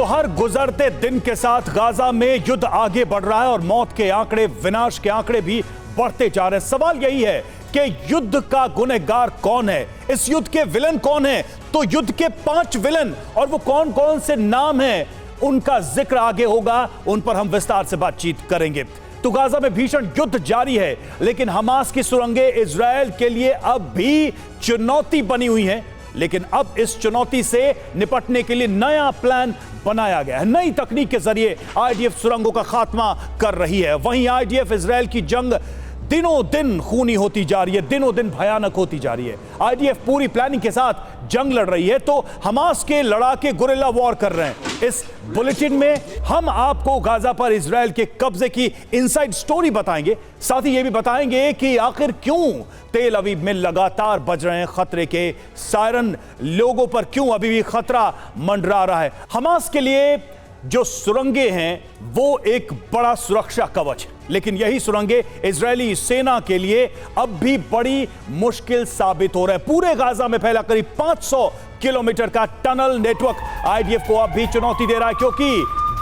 तो हर गुजरते दिन के साथ गाजा में युद्ध आगे बढ़ रहा है और मौत के आंकड़े, विनाश के आंकड़े भी बढ़ते जा रहे हैं। सवाल यही है कि युद्ध का गुनहगार कौन है, इस युद्ध के विलन कौन है? तो युद्ध के 5 विलन, और वो कौन कौन से नाम हैं, उनका जिक्र आगे होगा, उन पर हम विस्तार से बातचीत करेंगे। तो गाजा में भीषण युद्ध जारी है, लेकिन हमास की सुरंगें इजरायल के लिए अब भी चुनौती बनी हुई हैं। लेकिन अब इस चुनौती से निपटने के लिए नया प्लान बनाया गया है। नई तकनीक के जरिए आईडीएफ सुरंगों का खात्मा कर रही है। वहीं आईडीएफ इजरायल की जंग दिनों दिन खूनी होती जा रही है, दिनों दिन भयानक होती जा रही है। आईडीएफ पूरी प्लानिंग के साथ जंग लड़ रही है, तो हमास के लड़ाके गुरिल्ला वॉर कर रहे हैं। इस बुलेटिन में हम आपको गाजा पर इजरायल के कब्जे की इनसाइड स्टोरी बताएंगे। साथ ही यह भी बताएंगे कि आखिर क्यों तेल अवीव में लगातार बज रहे हैं खतरे के सायरन, लोगों पर क्यों अभी भी खतरा मंडरा रहा है। हमास के लिए जो सुरंगें हैं वो एक बड़ा सुरक्षा कवच है, लेकिन यही सुरंगें इजरायली सेना के लिए अब भी बड़ी मुश्किल साबित हो रहे हैं। पूरे गाजा में फैला करीब 500 किलोमीटर का टनल नेटवर्क आईडीएफ को अब भी चुनौती दे रहा है, क्योंकि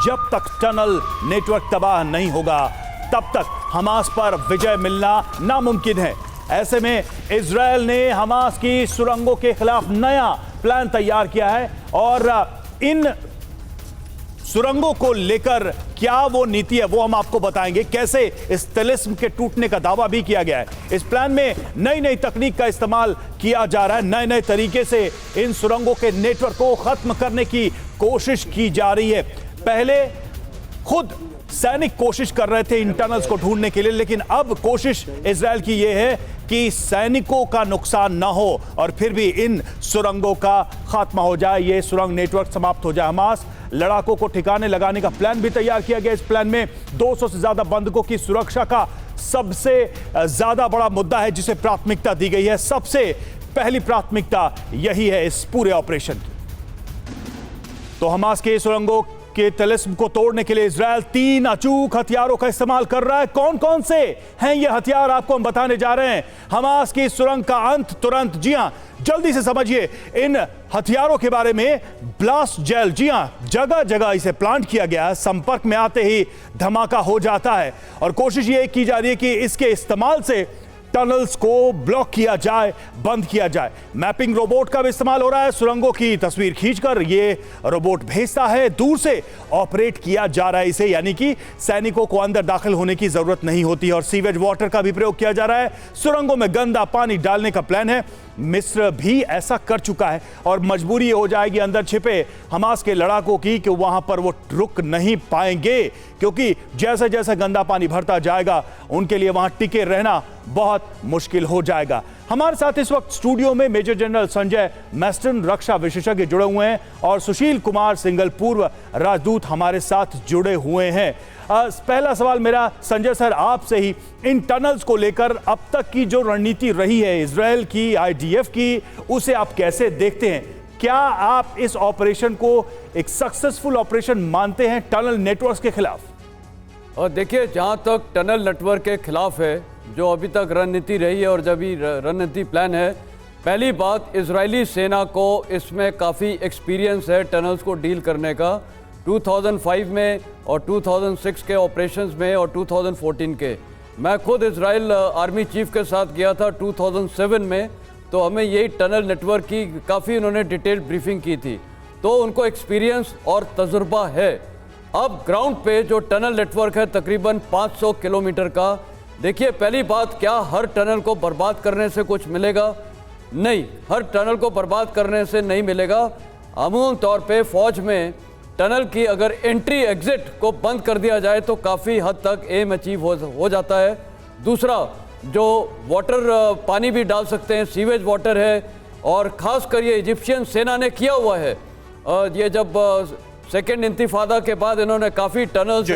जब तक टनल नेटवर्क तबाह नहीं होगा तब तक हमास पर विजय मिलना नामुमकिन है। ऐसे में इजरायल ने हमास की सुरंगों के खिलाफ नया प्लान तैयार किया है, और इन सुरंगों को लेकर क्या वो नीति है वो हम आपको बताएंगे। कैसे इस तिलिस्म के टूटने का दावा भी किया गया है। इस प्लान में नई नई तकनीक का इस्तेमाल किया जा रहा है, नए नए तरीके से इन सुरंगों के नेटवर्क को खत्म करने की कोशिश की जा रही है। पहले खुद सैनिक कोशिश कर रहे थे इन टनल्स को ढूंढने के लिए, लेकिन अब कोशिश इजरायल की यह है कि सैनिकों का नुकसान ना हो और फिर भी इन सुरंगों का खात्मा हो जाए, ये सुरंग नेटवर्क समाप्त हो जाए। हमास लड़ाकों को ठिकाने लगाने का प्लान भी तैयार किया गया। इस प्लान में 200 से ज्यादा बंधकों की सुरक्षा का सबसे ज्यादा बड़ा मुद्दा है, जिसे प्राथमिकता दी गई है। सबसे पहली प्राथमिकता यही है इस पूरे ऑपरेशन की। तो हमास के सुरंगों के तिलिस्म को तोड़ने के लिए इजरायल 3 अचूक हथियारों का इस्तेमाल कर रहा है। कौन कौन से हैं ये हथियार, आपको हम बताने जा रहे हैं। हमास की सुरंग का अंत तुरंत, जी हां, जल्दी से समझिए इन हथियारों के बारे में। ब्लास्ट जेल, जी हां, जगह जगह इसे प्लांट किया गया है, संपर्क में आते ही धमाका हो जाता है, और कोशिश ये की जा रही है कि इसके इस्तेमाल से टनल्स को ब्लॉक किया जाए, बंद किया जाए। मैपिंग रोबोट का भी इस्तेमाल हो रहा है। सुरंगों की तस्वीर खींचकर ये रोबोट भेजता है, दूर से ऑपरेट किया जा रहा है इसे, यानी कि सैनिकों को अंदर दाखिल होने की जरूरत नहीं होती। और सीवेज वाटर का भी प्रयोग किया जा रहा है। सुरंगों में गंदा पानी डालने का प्लान है। मिस्र भी ऐसा कर चुका है, और मजबूरी हो जाएगी अंदर छिपे हमास के लड़ाकों की कि वहां पर वो रुक नहीं पाएंगे, क्योंकि जैसे जैसे गंदा पानी भरता जाएगा उनके लिए वहां टिके रहना बहुत मुश्किल हो जाएगा। हमारे साथ इस वक्त स्टूडियो में मेजर जनरल संजय मैस्टन, रक्षा विशेषज्ञ, जुड़े हुए हैं, और सुशील कुमार सिंघल, पूर्व राजदूत, हमारे साथ जुड़े हुए हैं। पहला सवाल मेरा संजय सर आपसे ही, इन टनल्स को लेकर अब तक की जो रणनीति रही है इजरायल की, आईडीएफ की, उसे आप कैसे देखते हैं? क्या आप इस ऑपरेशन को एक सक्सेसफुल ऑपरेशन मानते हैं टनल नेटवर्क के खिलाफ? और देखिए, जहां तक टनल नेटवर्क के खिलाफ है, जो अभी तक रणनीति रही है और जब भी रणनीति प्लान है, पहली बात, इजरायली सेना को इसमें काफ़ी एक्सपीरियंस है टनल्स को डील करने का। 2005 में और 2006 के ऑपरेशंस में और 2014 के, मैं खुद इजराइल आर्मी चीफ के साथ गया था 2007 में, तो हमें यही टनल नेटवर्क की काफ़ी उन्होंने डिटेल ब्रीफिंग की थी, तो उनको एक्सपीरियंस और तजुर्बा है। अब ग्राउंड पे जो टनल नेटवर्क है तकरीबन 500 किलोमीटर का, देखिए, पहली बात, क्या हर टनल को बर्बाद करने से कुछ मिलेगा? नहीं, हर टनल को बर्बाद करने से नहीं मिलेगा। अमूमन तौर पे फौज में टनल की अगर एंट्री एग्जिट को बंद कर दिया जाए तो काफ़ी हद तक एम अचीव हो जाता है। दूसरा, जो वाटर पानी भी डाल सकते हैं, सीवेज वाटर है, और ख़ासकर ये इजिप्शियन सेना ने किया हुआ है। ये जब सेकेंड इंतिफादा के बाद इन्होंने काफ़ी टनल्स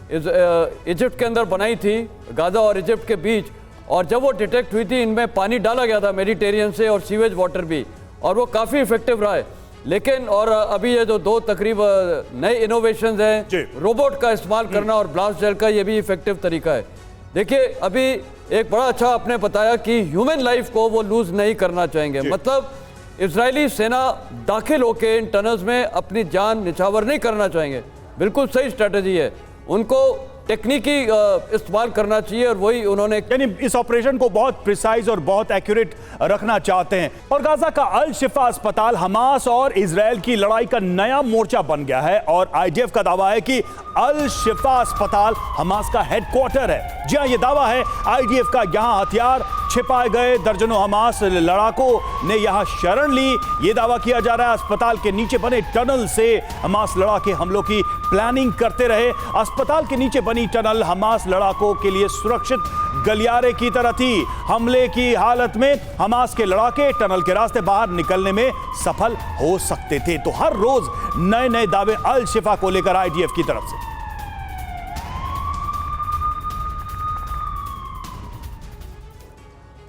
इजिप्ट के अंदर बनाई थी, गाजा और इजिप्ट के बीच, और जब वो डिटेक्ट हुई थी, इनमें पानी डाला गया था मेडिटेरियन से और सीवेज वाटर भी, और वो काफ़ी इफेक्टिव रहा है। लेकिन और अभी ये जो 2 तकरीब नए इनोवेशंस हैं, रोबोट का इस्तेमाल करना और ब्लास्ट जेल का, ये भी इफेक्टिव तरीका है। देखिए, अभी एक बड़ा अच्छा आपने बताया कि ह्यूमन लाइफ को वो लूज नहीं करना चाहेंगे। मतलब इजरायली सेना दाखिल होकर इन टनल्स में अपनी जान निछावर नहीं करना चाहेंगे। बिल्कुल सही स्ट्रेटजी है, उनको टेक्निकी इस्तेमाल करना चाहिए और वही उन्होंने, यानी इस ऑपरेशन को बहुत प्रिसाइज और बहुत एक्यूरेट रखना चाहते हैं। और गाजा का अल शिफा अस्पताल हमास और इजराइल की लड़ाई का नया मोर्चा बन गया है और आईडीएफ का दावा है कि अल शिफा अस्पताल हमास का हेडक्वार्टर है। जी हां, यह दावा है आईडीएफ का। यहां हथियार छिपाए गए, दर्जनों हमास लड़ाकों ने यहां शरण ली। यह दावा किया जा रहा है अस्पताल के नीचे बने टनल से हमास लड़ाके हमलों की प्लानिंग करते रहे। अस्पताल के नीचे बनी टनल हमास लड़ाकों के लिए सुरक्षित गलियारे की तरह थी। हमले की हालत में हमास के लड़ाके टनल के रास्ते बाहर निकलने में सफल हो सकते थे। तो हर रोज नए नए दावे अल शिफा को लेकर आईडीएफ की तरफ से।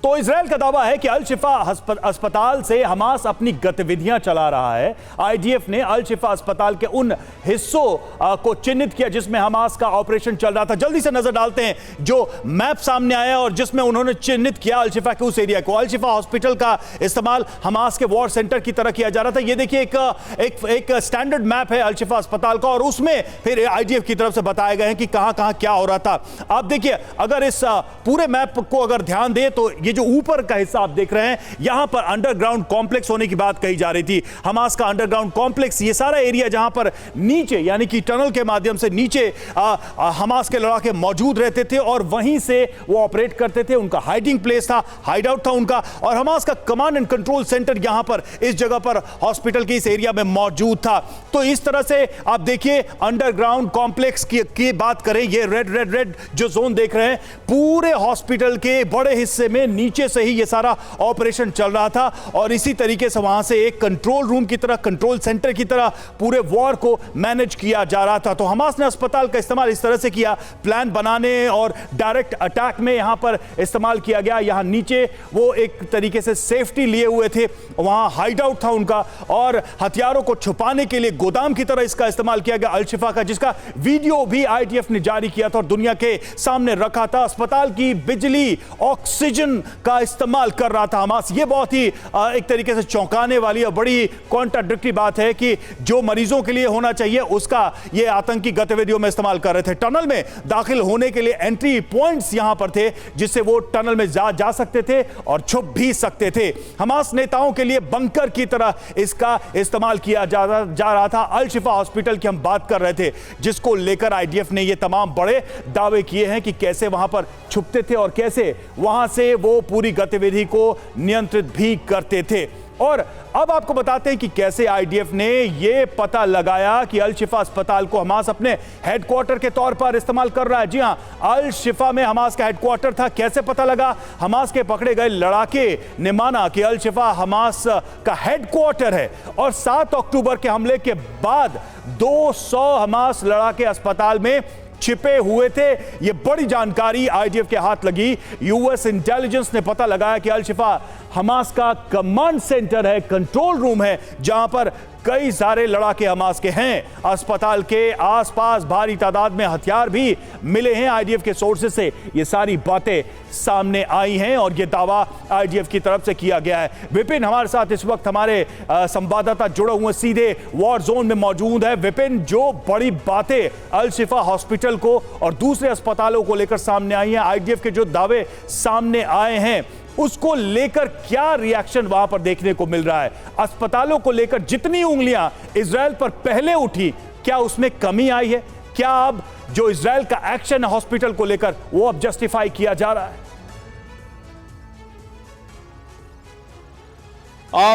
तो इजराइल का दावा है कि अल शिफा अस्पताल से हमास अपनी गतिविधियां चला रहा है। आईडीएफ ने अल शिफा अस्पताल के उन हिस्सों को चिन्हित किया जिसमें हमास का ऑपरेशन चल रहा था। जल्दी से नजर डालते हैं जो मैप सामने आया और जिसमें उन्होंने चिन्हित किया अल शिफा के उस एरिया को। अल शिफा हॉस्पिटल का इस्तेमाल हमास के वॉर सेंटर की तरह किया जा रहा था। यह देखिए एक स्टैंडर्ड मैप है अल शिफा अस्पताल का और उसमें फिर आईडीएफ की तरफ से बताए गए हैं कि कहां कहां क्या हो रहा था। आप देखिए, अगर इस पूरे मैप को अगर ध्यान दें तो ये जो ऊपर का हिस्सा आप देख रहे हैं, यहां पर अंडरग्राउंड कॉम्प्लेक्स होने की बात कही जा रही थी। हमास का अंडरग्राउंड कॉम्प्लेक्स, ये सारा एरिया जहां पर नीचे यानी कि टनल के माध्यम से नीचे हमास के लड़ाके मौजूद रहते थे और वहीं से वो ऑपरेट करते थे। उनका हाइडिंग प्लेस था, हाइड आउट था उनका। और हमास का कमांड एंड कंट्रोल सेंटर यहां पर इस जगह पर हॉस्पिटल के इस एरिया में मौजूद था। तो इस तरह से आप देखिए अंडरग्राउंड कॉम्प्लेक्स की बात करें, ये रेड जो जोन देख रहे हैं, पूरे हॉस्पिटल के बड़े हिस्से में नीचे से ही ये सारा ऑपरेशन चल रहा था। और इसी तरीके से वहां से एक कंट्रोल रूम की तरह, कंट्रोल सेंटर की तरह पूरे वॉर को मैनेज किया जा रहा था। तो हमास ने अस्पताल का इस्तेमाल इस तरह से किया, प्लान बनाने और डायरेक्ट अटैक में यहां पर इस्तेमाल किया गया। यहां नीचे वो एक तरीके से सेफ्टी लिए हुए थे, वहां हाइड आउट था उनका और हथियारों को छुपाने के लिए गोदाम की तरह इसका इस्तेमाल किया गया अल शिफा का, जिसका वीडियो भी आईडीएफ ने जारी किया था और दुनिया के सामने रखा था। अस्पताल की बिजली, ऑक्सीजन का इस्तेमाल कर रहा था हमास। ये बहुत ही एक तरीके से चौंकाने वाली और बड़ी कॉन्ट्राडिक्टरी बात है कि जो मरीजों के लिए होना चाहिए उसका ये आतंकी गतिविधियों में इस्तेमाल कर रहे थे। टनल में दाखिल होने के लिए एंट्री पॉइंट्स यहां पर थे जिससे वो टनल में जा सकते थे और छुप भी सकते थे। हमास नेताओं के लिए बंकर की तरह इसका इस्तेमाल किया जा रहा था। अल शिफा हॉस्पिटल की हम बात कर रहे थे, जिसको लेकर आईडीएफ ने ये तमाम बड़े दावे किए हैं कि कैसे वहां पर छुपते थे और कैसे वहां से वो पूरी गतिविधि को नियंत्रित भी करते थे। और अब आपको बताते हैं कि कैसे आईडीएफ ने यह पता लगाया कि अल शिफा अस्पताल को हमास अपने हेडक्वार्टर के तौर पर इस्तेमाल कर रहा है। जी हां, अल शिफा में हमास का हेडक्वार्टर था। कैसे पता लगा? हमास के पकड़े गए लड़ाके ने माना कि अल शिफा हमास का हेडक्वार्टर है और 7 अक्टूबर के हमले के बाद 200 हमास लड़ाके अस्पताल में छिपे हुए थे। यह बड़ी जानकारी आईडीएफ के हाथ लगी। यूएस इंटेलिजेंस ने पता लगाया कि अल शिफा हमास का कमांड सेंटर है, कंट्रोल रूम है, जहां पर कई सारे लड़ाके हमास के हैं। अस्पताल के आसपास भारी तादाद में हथियार भी मिले हैं। आईडीएफ के सोर्सेज से ये सारी बातें सामने आई हैं और ये दावा आईडीएफ की तरफ से किया गया है। विपिन हमारे साथ इस वक्त हमारे संवाददाता जुड़े हुए सीधे वॉर जोन में मौजूद है। विपिन, जो बड़ी बातें अल शिफा हॉस्पिटल को और दूसरे अस्पतालों को लेकर सामने आई हैं, आईडीएफ के जो दावे सामने आए हैं, उसको लेकर क्या रिएक्शन वहां पर देखने को मिल रहा है? अस्पतालों को लेकर जितनी उंगलियां इजराइल पर पहले उठी, क्या उसमें कमी आई है? क्या अब जो इजराइल का एक्शन है हॉस्पिटल को लेकर, वो अब जस्टिफाई किया जा रहा है?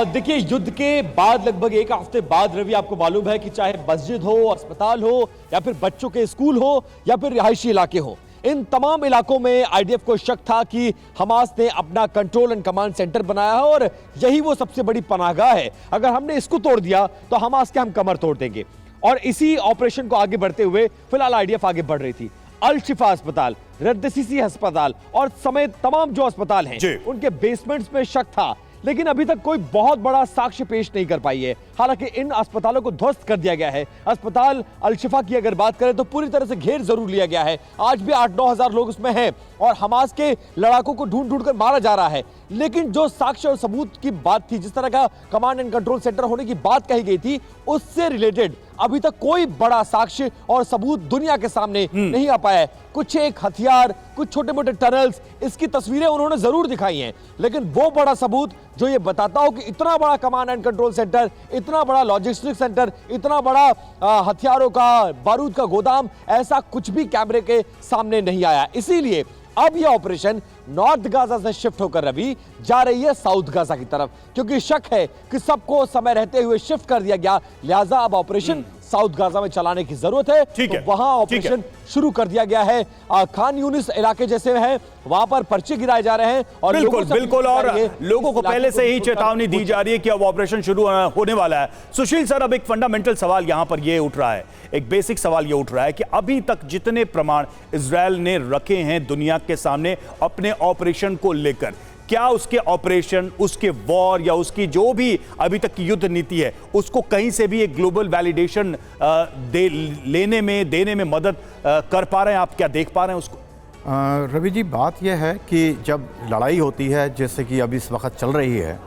देखिए, युद्ध के बाद लगभग 1 हफ्ते बाद रवि, आपको मालूम है कि चाहे मस्जिद हो, अस्पताल हो, या फिर बच्चों के स्कूल हो, या फिर रिहायशी इलाके हो, इन तमाम इलाकों में आईडीएफ को शक था कि हमास ने अपना कंट्रोल एंड कमांड सेंटर बनाया है और यही वो सबसे बड़ी पनाहगाह है। अगर हमने इसको तोड़ दिया तो हमास के हम कमर तोड़ देंगे। और इसी ऑपरेशन को आगे बढ़ते हुए फिलहाल आईडीएफ आगे बढ़ रही थी। अल शिफा अस्पताल, रद्दसीसी अस्पताल और समेत तमाम जो अस्पताल हैं, उनके बेसमेंट्स में शक था लेकिन अभी तक कोई बहुत बड़ा साक्ष्य पेश नहीं कर पाई है। हालांकि इन अस्पतालों को ध्वस्त कर दिया गया है। अस्पताल अल शिफा की अगर बात करें तो पूरी तरह से घेर जरूर लिया गया है। आज भी 8-9 हजार लोग उसमें हैं और हमास के लड़ाकों को ढूंढ ढूंढ कर मारा जा रहा है। लेकिन जो साक्ष्य और सबूत की बात थी, जिस तरह का कमांड एंड कंट्रोल सेंटर होने की बात कही गई थी, उससे रिलेटेड अभी तक कोई बड़ा साक्ष्य और सबूत दुनिया के सामने नहीं आ पाया है। कुछ एक हथियार, कुछ छोटे मोटे टनल्स, इसकी तस्वीरें उन्होंने जरूर दिखाई हैं, लेकिन वो बड़ा सबूत जो ये बताता हो कि इतना बड़ा कमांड एंड कंट्रोल सेंटर, इतना बड़ा लॉजिस्टिक सेंटर, इतना बड़ा हथियारों का, बारूद का गोदाम, ऐसा कुछ भी कैमरे के सामने नहीं आया। इसीलिए अब यह ऑपरेशन नॉर्थ गाजा से शिफ्ट होकर रवि जा रही है साउथ गाजा की तरफ, क्योंकि शक है कि सबको समय रहते हुए शिफ्ट कर दिया गया, लिहाजा अब ऑपरेशन साउथ गाजा में चलाने की जरूरत है। ठीक है, तो वहां ऑपरेशन शुरू कर दिया गया है। खान यूनिस इलाके जैसे हैं, वहां पर पर्चे गिराए जा रहे हैं और बिल्कुल और लोगों को पहले से ही चेतावनी दी जा रही है कि अब ऑपरेशन शुरू होने वाला है। सुशील सर, अब एक फंडामेंटल सवाल यहां पर यह उठ रहा है, एक बेसिक सवाल यह उठ रहा है कि अभी तक जितने प्रमाण इजरायल ने रखे हैं दुनिया के सामने अपने ऑपरेशन को लेकर, क्या उसके ऑपरेशन, उसके वॉर या उसकी जो भी अभी तक की युद्ध नीति है, उसको कहीं से भी एक ग्लोबल वैलिडेशन देने में मदद कर पा रहे हैं? आप क्या देख पा रहे हैं उसको? रवि जी, बात यह है कि जब लड़ाई होती है जैसे कि अभी इस वक्त चल रही है,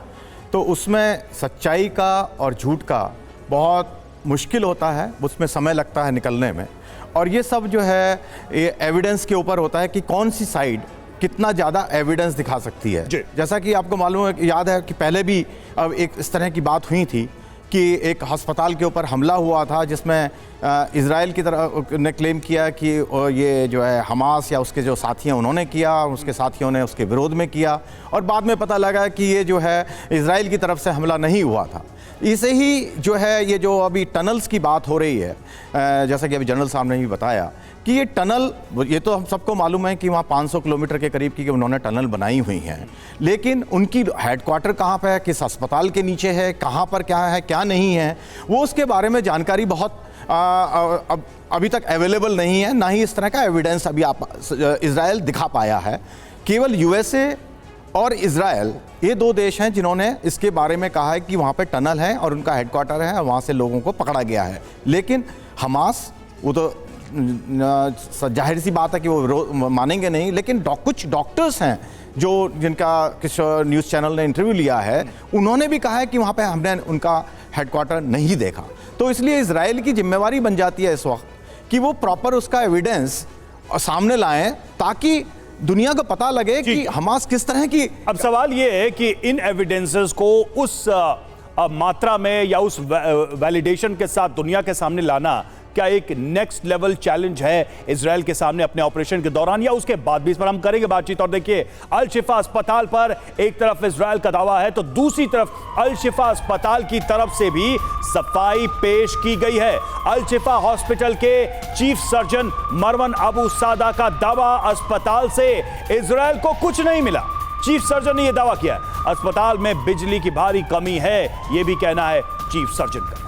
तो उसमें सच्चाई का और झूठ का बहुत मुश्किल होता है, उसमें समय लगता है निकलने में। और ये सब जो है ये एविडेंस के ऊपर होता है कि कौन सी साइड कितना ज़्यादा एविडेंस दिखा सकती है। जैसा कि आपको मालूम है, याद है कि पहले भी अब एक इस तरह की बात हुई थी कि एक अस्पताल के ऊपर हमला हुआ था जिसमें इजराइल की तरफ ने क्लेम किया कि ये जो है हमास या उसके जो साथी हैं उन्होंने किया, उसके साथियों ने उसके विरोध में किया, और बाद में पता लगा कि ये जो है इजराइल की तरफ से हमला नहीं हुआ था। इसे ही जो है ये जो अभी टनल्स की बात हो रही है, जैसा कि अभी जनरल साहब ने भी बताया कि ये टनल, ये तो हम सबको मालूम है कि वहाँ 500 किलोमीटर के करीब की उन्होंने टनल बनाई हुई हैं, लेकिन उनकी हेडक्वार्टर कहाँ पर है, किस अस्पताल के नीचे है, कहाँ पर क्या है क्या नहीं है, वो उसके बारे में जानकारी बहुत अभी तक अवेलेबल नहीं है। ना ही इस तरह का एविडेंस अभी इजराइल दिखा पाया है। केवल यूएसए और इजराइल ये दो देश हैं जिन्होंने इसके बारे में कहा है कि वहाँ पे टनल है और उनका हेडक्वार्टर है और वहाँ से लोगों को पकड़ा गया है। लेकिन हमास, वो तो जाहिर सी बात है कि वो मानेंगे नहीं, लेकिन कुछ डॉक्टर्स हैं जो जिनका किस न्यूज़ चैनल ने इंटरव्यू लिया है, उन्होंने भी कहा है कि वहाँ पे हमने उनका हेडक्वार्टर नहीं देखा। तो इसलिए इजराइल की जिम्मेवारी बन जाती है इस वक्त कि वो प्रॉपर उसका एविडेंस सामने लाएं ताकि दुनिया को पता लगे कि हमास किस तरह की। अब सवाल ये है कि इन एविडेंसेस को उस मात्रा में या उस वैलिडेशन के साथ दुनिया के सामने लाना क्या एक नेक्स्ट लेवल चैलेंज है इजराइल के सामने अपने ऑपरेशन के दौरान या उसके बाद भी? इस पर हम करेंगे बातचीत। और देखिए, अल शिफा अस्पताल पर एक तरफ इजराइल का दावा है तो दूसरी तरफ अल शिफा अस्पताल की तरफ से भी सफाई पेश की गई है। अल शिफा हॉस्पिटल के चीफ सर्जन मरवन अबू सादा का दावा, अस्पताल से इजराइल को कुछ नहीं मिला। चीफ सर्जन ने यह दावा किया, अस्पताल में बिजली की भारी कमी है, यह भी कहना है चीफ सर्जन का।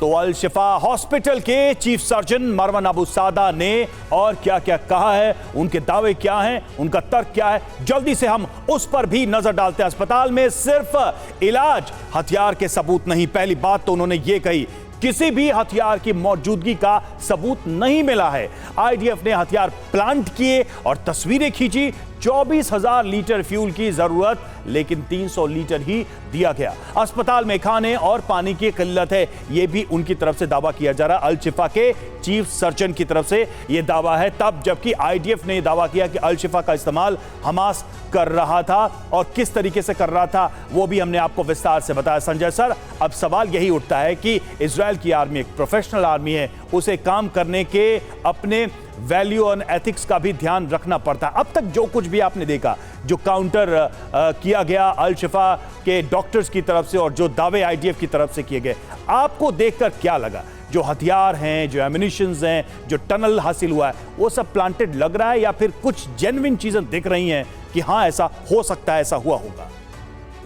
तो अल शिफा हॉस्पिटल के चीफ सर्जन मरवन अबू सादा ने और क्या क्या कहा है, उनके दावे क्या हैं, उनका तर्क क्या है, जल्दी से हम उस पर भी नजर डालते हैं। अस्पताल में सिर्फ इलाज, हथियार के सबूत नहीं। पहली बात तो उन्होंने ये कही, किसी भी हथियार की मौजूदगी का सबूत नहीं मिला है। आईडीएफ ने हथियार प्लांट किए और तस्वीरें खींची। 24,000 लीटर फ्यूल की जरूरत, लेकिन 300 लीटर ही दिया गया। अस्पताल में खाने और पानी की किल्लत है, यह भी उनकी तरफ से दावा किया जा रहा है। अल शिफा के चीफ सर्जन की तरफ से यह दावा है, तब जबकि आईडीएफ ने यह दावा किया कि अल शिफा का इस्तेमाल हमास कर रहा था और किस तरीके से कर रहा था वो भी हमने आपको विस्तार से बताया। संजय सर, अब सवाल यही उठता है कि इजराइल की आर्मी एक प्रोफेशनल आर्मी है, उसे काम करने के अपने वैल्यू और एथिक्स का भी ध्यान रखना पड़ता है। अब तक जो कुछ भी आपने देखा, जो काउंटर किया गया अल शिफा के डॉक्टर्स की तरफ से और जो दावे आईडीएफ की तरफ से किए गए, आपको देखकर क्या लगा? जो हथियार हैं, जो एमिनिशंस हैं, जो टनल हासिल हुआ है, वो सब प्लांटेड लग रहा है या फिर कुछ जेन्युइन चीजें दिख रही हैं कि हाँ ऐसा हो सकता है, ऐसा हुआ होगा?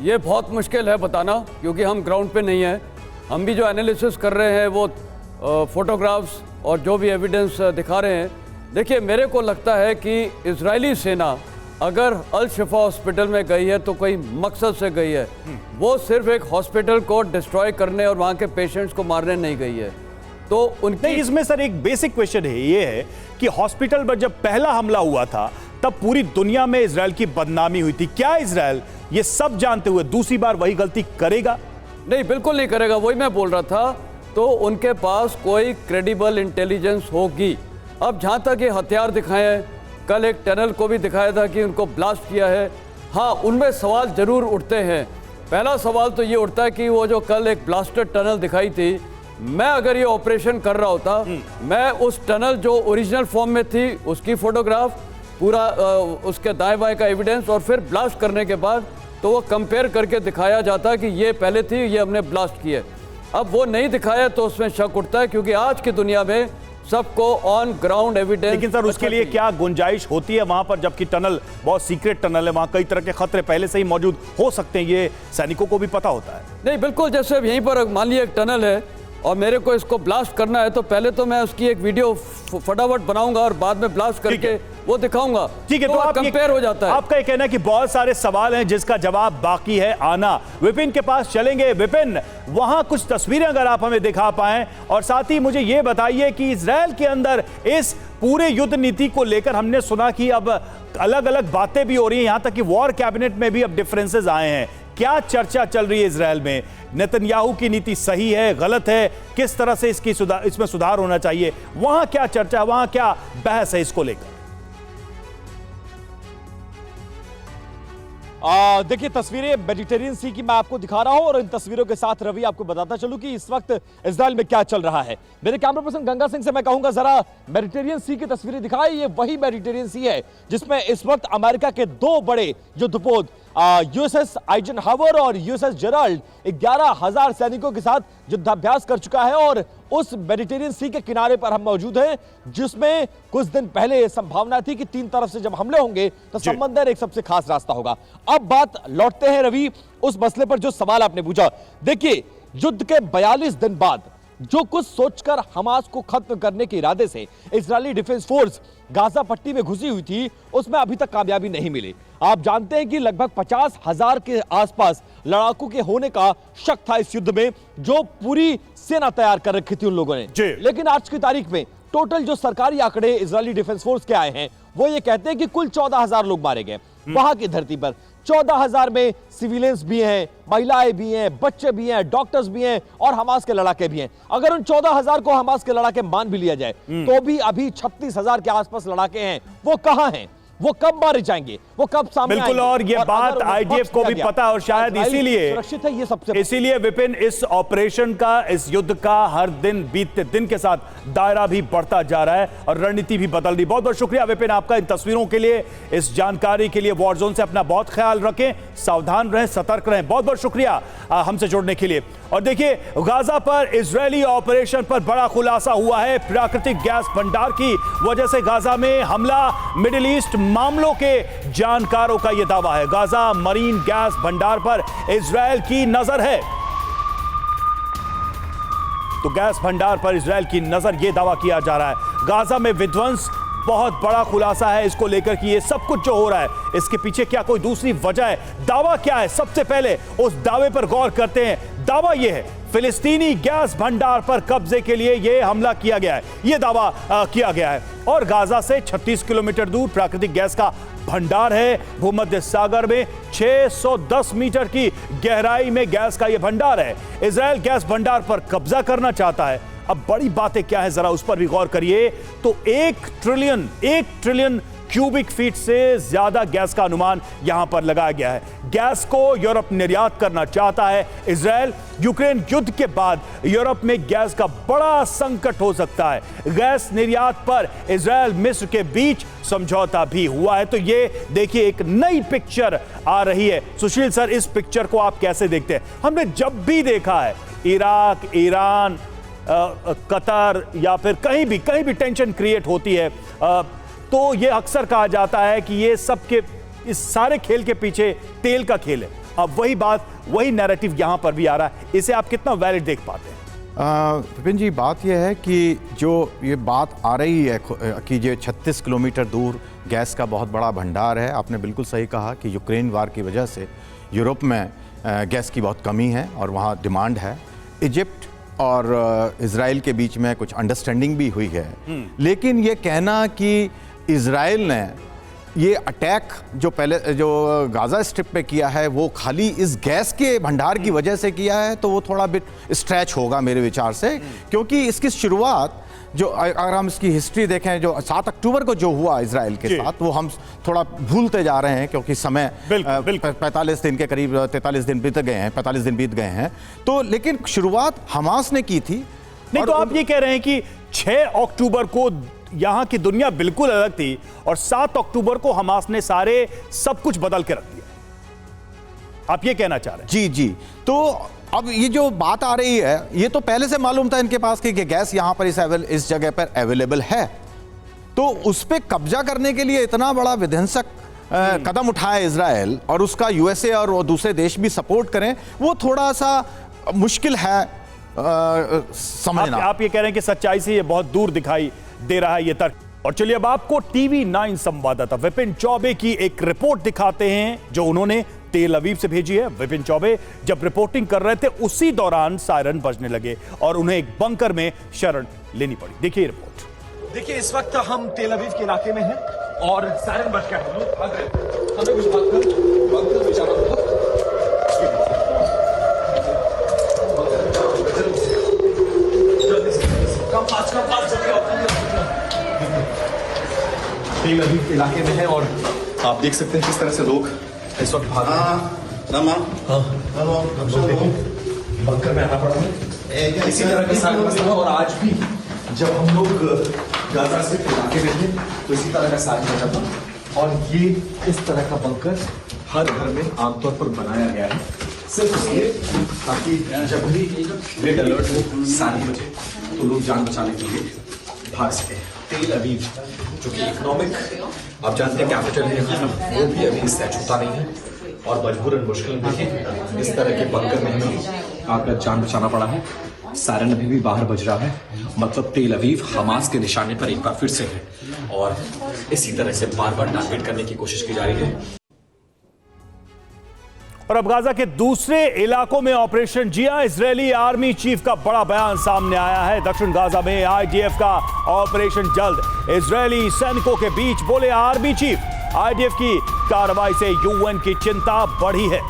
ये बहुत मुश्किल है बताना, क्योंकि हम ग्राउंड पे नहीं हैं। हम भी जो एनालिसिस कर रहे हैं वो फोटोग्राफ्स और जो भी एविडेंस दिखा रहे हैं। देखिए, मेरे को लगता है कि इजरायली सेना अगर अल शिफा हॉस्पिटल में गई है तो कोई मकसद से गई है, वो सिर्फ एक हॉस्पिटल को डिस्ट्रॉय करने और वहाँ के पेशेंट्स को मारने नहीं गई है। तो उनके इसमें सर एक बेसिक क्वेश्चन है, ये है कि हॉस्पिटल पर जब पहला हमला हुआ था तब पूरी दुनिया में इजराइल की बदनामी हुई थी। क्या इजराइल ये सब जानते हुए दूसरी बार वही गलती करेगा? नहीं, बिल्कुल नहीं करेगा, वही मैं बोल रहा था। तो उनके पास कोई क्रेडिबल इंटेलिजेंस होगी। अब जहाँ तक ये हथियार दिखाए हैं, कल एक टनल को भी दिखाया था कि उनको ब्लास्ट किया है। हाँ, उनमें सवाल जरूर उठते हैं। पहला सवाल तो ये उठता है कि वो जो कल एक ब्लास्टेड टनल दिखाई थी, मैं अगर ये ऑपरेशन कर रहा होता, मैं उस टनल जो ओरिजिनल फॉर्म में थी उसकी फोटोग्राफ, पूरा उसके दाएं बाएं का एविडेंस, और फिर ब्लास्ट करने के बाद तो वो कंपेयर करके दिखाया जाता कि ये पहले थी, ये हमने ब्लास्ट की है। अब वो नहीं दिखाया तो उसमें शक उठता है, क्योंकि आज की दुनिया में सबको ऑन ग्राउंड एविडेंस। लेकिन सर उसके लिए क्या गुंजाइश होती है वहां पर, जबकि टनल बहुत सीक्रेट टनल है, वहां कई तरह के खतरे पहले से ही मौजूद हो सकते हैं, ये सैनिकों को भी पता होता है? नहीं, बिल्कुल। जैसे अब यहीं पर मान लिया एक टनल है और मेरे को इसको ब्लास्ट करना है, तो पहले तो मैं उसकी एक वीडियो फटाफट बनाऊंगा और बाद में ब्लास्ट करके वो दिखाऊंगा। ठीक है, तो आप कंपेयर हो जाता है। आपका ये कहना है कि बहुत सारे सवाल हैं जिसका जवाब बाकी है आना। विपिन के पास चलेंगे। विपिन, वहां कुछ तस्वीरें अगर आप हमें दिखा पाएं, और साथ ही मुझे ये बताइए कि इजराइल के अंदर इस पूरे युद्ध नीति को लेकर हमने सुना कि अब अलग अलग बातें भी हो रही हैं, यहां तक कि वॉर कैबिनेट में भी अब डिफरेंसेस आए हैं। क्या चर्चा चल रही है इजराइल में? नेतन्याहू की नीति सही है, गलत है, किस तरह से इसमें सुधार होना चाहिए? वहां क्या चर्चा, वहां क्या बहस है इसको लेकर? देखिए, तस्वीरें मेडिटेरियन सी की मैं आपको दिखा रहा हूं, और इन तस्वीरों के साथ रवि आपको बताता चलूं कि इस वक्त इजराइल में क्या चल रहा है। मेरे कैमरा पर्सन गंगा सिंह से मैं कहूंगा जरा मेडिटेरियन सी की तस्वीरें दिखाएं। ये वही मेडिटेरियन सी है जिसमें इस वक्त अमेरिका के दो बड़े युद्धपोत यूएसएस आइजनहावर और यूएसएस जेराल्ड 11,000 सैनिकों के साथ युद्धाभ्यास कर चुका है, और उस मेडिटेरियन सी के किनारे पर हम मौजूद हैं, जिसमें कुछ दिन पहले संभावना थी कि तीन तरफ से जब हमले होंगे तो समंदर एक सबसे खास रास्ता होगा। अब बात लौटते हैं रवि उस मसले पर जो सवाल आपने पूछा। देखिए, युद्ध के 42 दिन बाद जो कुछ सोचकर हमास को खत्म करने के इरादे से इजरायली डिफेंस फोर्स गाजा पट्टी में घुसी हुई थी, उसमें अभी तक कामयाबी नहीं मिली। आप जानते हैं कि लगभग 50,000 के आसपास लड़ाकू के होने का शक था इस युद्ध में, जो पूरी सेना तैयार कर रखी थी उन लोगों ने। लेकिन आज की तारीख में टोटल जो सरकारी आंकड़े इजरायली डिफेंस फोर्स के आए हैं, वो ये कहते हैं कि कुल 14,000 लोग मारे गए वहां की धरती पर। 14,000 में सिविलियंस भी हैं, महिलाएं भी हैं, बच्चे भी हैं, डॉक्टर्स भी हैं और हमास के लड़ाके भी हैं। अगर उन 14,000 को हमास के लड़ाके मान भी लिया जाए तो भी अभी 36,000 के आसपास लड़ाके हैं। वो कहां हैं? वो कब मारे जाएंगे? वो कब सामने बिल्कुल, और ये बात आईडीएफ को भी पता है, और शायद इसीलिए सुरक्षित है ये सबसे। इसीलिए विपिन, इस ऑपरेशन का, इस युद्ध का हर दिन बीतते दिन के साथ दायरा भी बढ़ता जा रहा है और रणनीति भी बदल रही। बहुत बहुत शुक्रिया विपिन आपका इन तस्वीरों के लिए, इस जानकारी के लिए। वॉर जोन से अपना बहुत ख्याल रखें, सावधान रहें, सतर्क रहें। बहुत बहुत शुक्रिया हमसे जुड़ने के लिए। और देखिए, गाजा पर इजरायली ऑपरेशन पर बड़ा खुलासा हुआ है। प्राकृतिक गैस भंडार की वजह से गाजा में हमला, मिडिल ईस्ट मामलों के जानकारों का यह दावा है। गाजा मरीन गैस भंडार पर इजरायल की नजर है। तो गैस भंडार पर इजरायल की नजर, यह दावा किया जा रहा है। गाजा में विध्वंस, बहुत बड़ा खुलासा है इसको लेकर कि ये सब कुछ जो हो रहा है, इसके पीछे क्या कोई दूसरी वजह है? दावा क्या है? सबसे पहले उस दावे पर गौर करते हैं। दावा यह है, फिलिस्तीनी गैस भंडार पर कब्जे के लिए यह हमला किया गया है, यह दावा किया गया है। और गाजा से 36 किलोमीटर दूर प्राकृतिक गैस का भंडार है। भूमध्य सागर में 610 मीटर की गहराई में गैस का यह भंडार है। इजरायल गैस भंडार पर कब्जा करना चाहता है। अब बड़ी बातें क्या है, जरा उस पर भी गौर करिए। तो 1 ट्रिलियन क्यूबिक फीट से ज्यादा गैस का अनुमान यहां पर लगाया गया है। गैस को यूरोप निर्यात करना चाहता है इजरायल। यूक्रेन युद्ध के बाद यूरोप में गैस का बड़ा संकट हो सकता है। गैस निर्यात पर इजरायल मिस्र के बीच समझौता भी हुआ है। तो ये देखिए, एक नई पिक्चर आ रही है। सुशील सर, इस पिक्चर को आप कैसे देखते हैं? हमने जब भी देखा है इराक, ईरान, कतर या फिर कहीं भी टेंशन क्रिएट होती है, तो ये अक्सर कहा जाता है कि ये सब के, इस सारे खेल के पीछे तेल का खेल है। अब वही बात, वही नैरेटिव यहां पर भी आ रहा है। इसे आप कितना वैलिड देख पाते हैं? विपिन जी, बात यह है कि जो ये बात आ रही है कि ये 36 किलोमीटर दूर गैस का बहुत बड़ा भंडार है, आपने बिल्कुल सही कहा कि यूक्रेन वार की वजह से यूरोप में गैस की बहुत कमी है और वहाँ डिमांड है। इजिप्ट और इज़राइल के बीच में कुछ अंडरस्टैंडिंग भी हुई है, लेकिन ये कहना कि इज़राइल ने ये अटैक जो गाज़ा स्ट्रिप पे किया है वो खाली इस गैस के भंडार की वजह से किया है, तो वो थोड़ा बिट स्ट्रेच होगा मेरे विचार से, क्योंकि इसकी शुरुआत जो अगर हम इसकी हिस्ट्री देखें, जो 7 अक्टूबर को जो हुआ इजराइल के साथ, वो हम थोड़ा भूलते जा रहे हैं क्योंकि समय 45 दिन के करीब 43 दिन बीत गए हैं, 45 दिन बीत गए हैं। तो लेकिन शुरुआत हमास ने की थी। नहीं तो आप ये कह रहे हैं कि 6 अक्टूबर को यहां की दुनिया बिल्कुल अलग थी और 7 अक्टूबर को हमास ने सब कुछ बदल के रख दिया, आप ये कहना चाह रहे हैं? जी जी। तो अब ये जो बात आ रही है, ये तो पहले से मालूम था इनके पास कि गैस यहां पर इस जगह पर अवेलेबल है, तो उस पर कब्जा करने के लिए इतना बड़ा विध्वंसक कदम उठाया इजराइल और उसका यूएसए और वो दूसरे देश भी सपोर्ट करें, वो थोड़ा सा मुश्किल है समझना। आप ये कह रहे हैं कि सच्चाई से ये बहुत दूर दिखाई दे रहा है ये तर्क। और चलिए अब आपको टीवी 9 संवाददाता विपिन चौबे की एक रिपोर्ट दिखाते हैं जो उन्होंने तेल अवीव से भेजी है। विपिन चौबे जब रिपोर्टिंग कर रहे थे उसी दौरान सायरन बजने लगे और उन्हें एक बंकर में शरण लेनी पड़ी। देखिए रिपोर्ट। देखिए, इस वक्त हम तेल अवीव के इलाके में हैं और सायरन बज गया है। हमें कुछ बात कर बंकर में जाना होगा। तेल अवीव के इलाके में है और आप देख सकते हैं किस तरह से लोग इस वक्त भाग रहे हैं। बंकर में आना पड़ा है। इसी तरह के साथ मसला, और आज भी जब हम लोग गाजा से इलाके में थे तो इसी तरह का साथ बचा था और ये इस तरह का बंकर हर घर में आमतौर पर बनाया गया है सिर्फ इसलिए ताकि जब भी रेड अलर्ट हो 7 बजे तो लोग जान बचाने के लिए भाग सके। तेल अवीव जो कि इकोनॉमिक आप जानते हैं कैपिटल है, वो भी अभी इससे छूटा नहीं है और मजबूरन मुश्किल में इस तरह के बंकर में हमें आकर जान बचाना पड़ा है। सायरन अभी भी बाहर बज रहा है, मतलब तेल अवीव हमास के निशाने पर एक बार फिर से है और इसी तरह से बार बार टारगेट करने की कोशिश की जा रही है। और अब गाजा के दूसरे इलाकों में ऑपरेशन जिया। इजरायली आर्मी चीफ का बड़ा बयान सामने आया है। दक्षिण गाजा में आईडीएफ का ऑपरेशन जल्द। इजरायली सैनिकों के बीच बोले आर्मी चीफ, आईडीएफ की कार्रवाई से यूएन की चिंता बढ़ी है।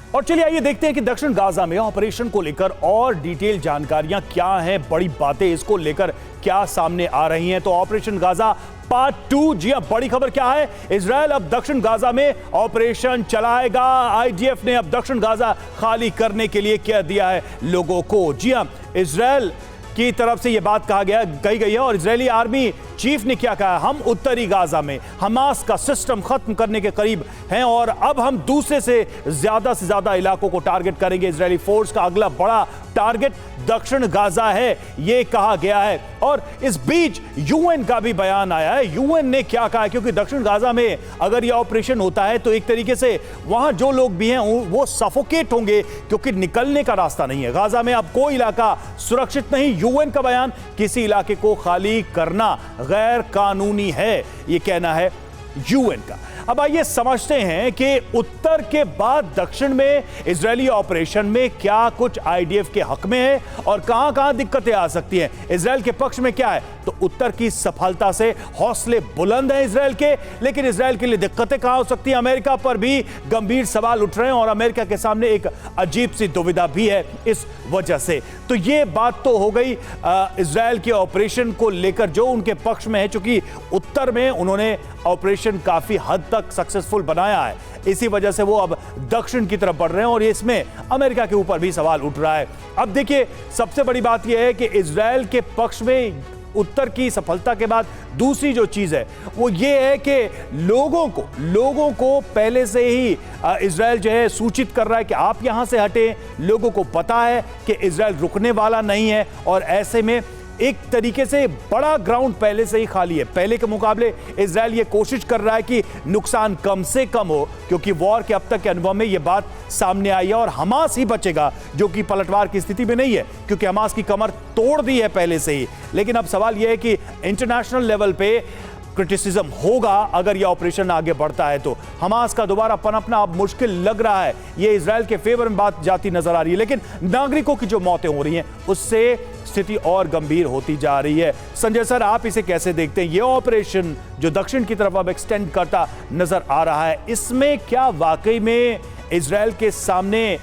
और चलिए आइए देखते हैं कि दक्षिण गाजा में ऑपरेशन को लेकर और डिटेल जानकारियां क्या हैं, बड़ी बातें इसको लेकर क्या सामने आ रही हैं। तो ऑपरेशन गाजा पार्ट 2, जी हां, बड़ी खबर क्या है? इजरायल अब दक्षिण गाजा में ऑपरेशन चलाएगा। आईडीएफ ने अब दक्षिण गाजा खाली करने के लिए कह दिया है लोगों को। जी हां, इजरायल की तरफ से यह बात कही गई है और इजरायली आर्मी चीफ ने क्या कहा? हम उत्तरी गाजा में हमास का सिस्टम खत्म करने के करीब हैं और अब हम दूसरे से ज्यादा इलाकों को टारगेट करेंगे। इजरायली फोर्स का अगला बड़ा टारगेट दक्षिण गाजा है, यह कहा गया है। और इस बीच यूएन का भी बयान आया है। यूएन ने क्या कहा है? क्योंकि दक्षिण गाजा में अगर यह ऑपरेशन होता है तो एक तरीके से वहां जो लोग भी हैं वो सफोकेट होंगे क्योंकि निकलने का रास्ता नहीं है। गाजा में अब कोई इलाका सुरक्षित नहीं। यूएन का बयान, किसी इलाके को खाली करना गैर कानूनी है, यह कहना है यूएन का। अब आइए समझते हैं कि उत्तर के बाद दक्षिण में इजरायली ऑपरेशन में क्या कुछ आईडीएफ के हक में है और कहां-कहां दिक्कतें आ सकती हैं। इजरायल के पक्ष में क्या है? तो उत्तर की सफलता से हौसले बुलंद हैं इजरायल के, लेकिन इजरायल के लिए दिक्कतें कहां हो सकती हैं? अमेरिका पर भी गंभीर सवाल उठ रहे हैं और अमेरिका के सामने एक अजीब सी दुविधा भी है इस वजह से। तो ये बात तो हो गई इजरायल के ऑपरेशन को लेकर जो उनके पक्ष में है, चूंकि उत्तर में उन्होंने ऑपरेशन काफी हद तक सक्सेसफुल बनाया है, इसी वजह से वो अब दक्षिण की तरफ बढ़ रहे हैं और इसमें अमेरिका के ऊपर भी सवाल उठ रहा है। अब देखिए, सबसे बड़ी बात यह है कि इजरायल के पक्ष में उत्तर की सफलता के बाद दूसरी जो चीज है वो ये है कि लोगों को पहले से ही इजरायल जो है सूचित कर रहा है कि आप यहां से हटें। लोगों को पता है कि इजरायल रुकने वाला नहीं है और ऐसे में एक तरीके से बड़ा ग्राउंड पहले से ही खाली है। पहले के मुकाबले इजराइल ये कोशिश कर रहा है कि नुकसान कम से कम हो, क्योंकि वॉर के अब तक के अनुभव में यह बात सामने आई है। और हमास ही बचेगा, जो कि पलटवार की स्थिति में नहीं है, क्योंकि हमास की कमर तोड़ दी है पहले से ही। लेकिन अब सवाल यह है कि इंटरनेशनल लेवल पे क्रिटिसिज्म होगा अगर यह ऑपरेशन आगे बढ़ता है तो। हमास का दोबारा पनपना अब मुश्किल लग रहा है। यह इजराइल के फेवर में बात जाती नजर आ रही है, लेकिन नागरिकों की जो मौतें हो रही हैं उससे स्थिति और गंभीर होती जा रही है। संजय सर, आप इसे कैसे देखते हैं? यह ऑपरेशन जो दक्षिण की तरफ अब एक्सटेंड करता नजर आ रहा है, इसमें क्या वाकई में इजराइल के सामने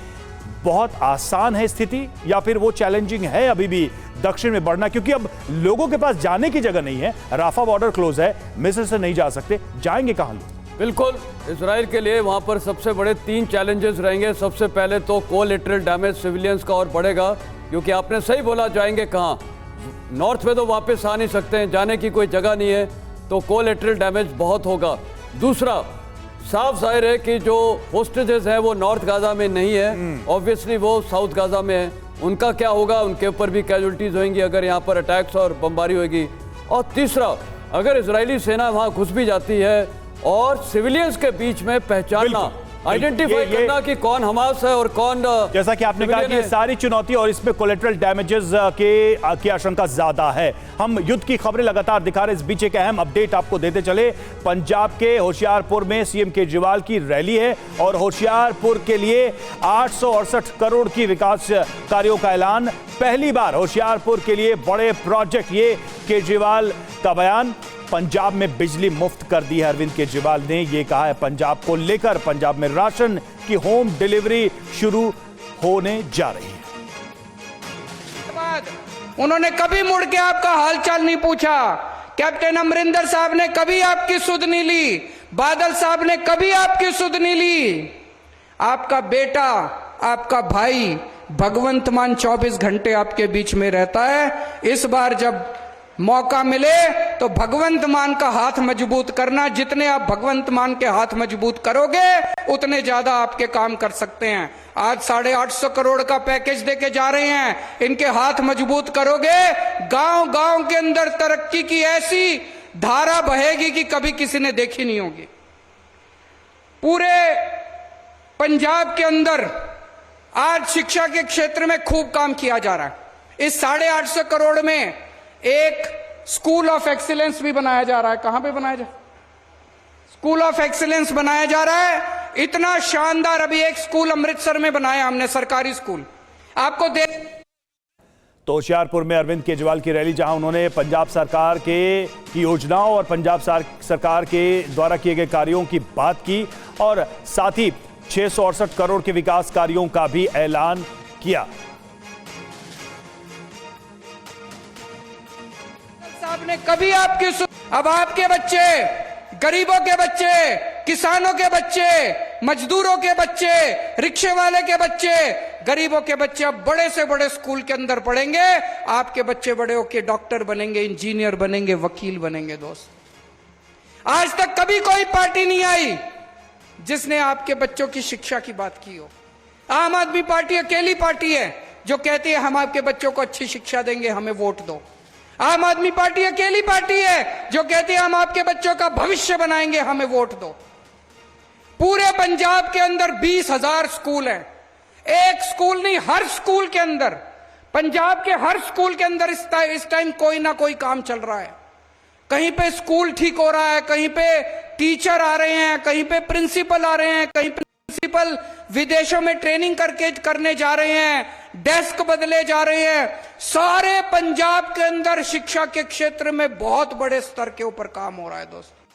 बहुत आसान है स्थिति, या फिर वो चैलेंजिंग है अभी भी दक्षिण में बढ़ना? क्योंकि अब लोगों के पास जाने की जगह नहीं है, राफा बॉर्डर क्लोज है, मिस्र से नहीं जा सकते, जाएंगे कहां लोग? बिल्कुल, इजराइल के लिए वहां पर सबसे बड़े 3 चैलेंजेस रहेंगे। सबसे पहले तो कोलैटरल डैमेज सिविलियंस का और बढ़ेगा, क्योंकि आपने सही बोला, जाएंगे कहां? नॉर्थ में तो वापस आ नहीं सकते हैं, जाने की कोई जगह नहीं है, तो कोलैटरल डैमेज बहुत होगा। दूसरा, साफ जाहिर है कि जो होस्टेजेस है वो नॉर्थ गाजा में नहीं है, ऑब्वियसली वो साउथ गाजा में है। उनका क्या होगा? उनके ऊपर भी कैजुअल्टीज होंगी अगर यहाँ पर अटैक्स और बमबारी होगी। और तीसरा, अगर इजरायली सेना वहाँ घुस भी जाती है और सिविलियंस के बीच में पहचानना, आइडेंटिफाई करना कि कौन हमास है और कौन, जैसा कि आपने कहा कि ये सारी चुनौती और इसमें कोलेटरल डैमेजेस की आशंका ज्यादा है। हम युद्ध की खबरें लगातार दिखा रहे हैं, इस बीच एक अहम अपडेट आपको देते चले। पंजाब के होशियारपुर में सीएम केजरीवाल की रैली है और होशियारपुर के लिए 868 करोड़ की विकास कार्यों का ऐलान। पहली बार होशियारपुर के लिए बड़े प्रोजेक्ट, ये केजरीवाल का बयान। पंजाब में बिजली मुफ्त कर दी है अरविंद केजरीवाल ने, यह कहा है पंजाब को लेकर। पंजाब में राशन की होम डिलीवरी शुरू होने जा रही है। उन्होंने कभी मुड़ के आपका हालचाल नहीं पूछा। कैप्टन अमरिंदर साहब ने कभी आपकी सुध नहीं ली, बादल साहब ने कभी आपकी सुध नहीं ली। आपका बेटा, आपका भाई भगवंत मान 24 घंटे आपके बीच में रहता है। इस बार जब मौका मिले तो भगवंत मान का हाथ मजबूत करना। जितने आप भगवंत मान के हाथ मजबूत करोगे उतने ज्यादा आपके काम कर सकते हैं। आज 850 करोड़ का पैकेज देके जा रहे हैं, इनके हाथ मजबूत करोगे, गांव गांव के अंदर तरक्की की ऐसी धारा बहेगी कि कभी किसी ने देखी नहीं होगी। पूरे पंजाब के अंदर आज शिक्षा के क्षेत्र में खूब काम किया जा रहा है। इस 850 करोड़ में एक स्कूल ऑफ एक्सीलेंस भी बनाया जा रहा है। कहां पे बनाया जा रहा है? स्कूल ऑफ एक्सीलेंस बनाया जा रहा है। इतना शानदार, अभी एक स्कूल अमृतसर में बनाया हमने, सरकारी स्कूल, आपको दे। तो होशियारपुर में अरविंद केजरीवाल की रैली, जहां उन्होंने पंजाब सरकार की योजनाओं और पंजाब सरकार के द्वारा किए गए कार्यों की बात की और साथ ही 668 करोड़ के विकास कार्यों का भी ऐलान किया। आपने कभी आपकी अब आपके बच्चे, गरीबों के बच्चे, किसानों के बच्चे, मजदूरों के बच्चे, रिक्शे वाले के बच्चे, गरीबों के बच्चे अब बड़े से बड़े स्कूल के अंदर पढ़ेंगे। आपके बच्चे बड़े होके डॉक्टर बनेंगे, इंजीनियर बनेंगे, वकील बनेंगे। दोस्त, आज तक कभी कोई पार्टी नहीं आई जिसने आपके बच्चों की शिक्षा की बात की हो। आम आदमी पार्टी अकेली पार्टी है जो कहती है हम आपके बच्चों को अच्छी शिक्षा देंगे, हमें वोट दो। आम आदमी पार्टी अकेली पार्टी है जो कहती है हम आपके बच्चों का भविष्य बनाएंगे, हमें वोट दो। पूरे पंजाब के अंदर 20,000 स्कूल हैं। एक स्कूल नहीं, हर स्कूल के अंदर, पंजाब के हर स्कूल के अंदर इस टाइम कोई ना कोई काम चल रहा है। कहीं पे स्कूल ठीक हो रहा है, कहीं पे टीचर आ रहे हैं, कहीं पे प्रिंसिपल आ रहे हैं, कहीं प्रिंसिपल विदेशों में ट्रेनिंग करने जा रहे हैं, डेस्क बदले जा रहे हैं। सारे पंजाब के अंदर शिक्षा के क्षेत्र में बहुत बड़े स्तर के ऊपर काम हो रहा है। दोस्तों,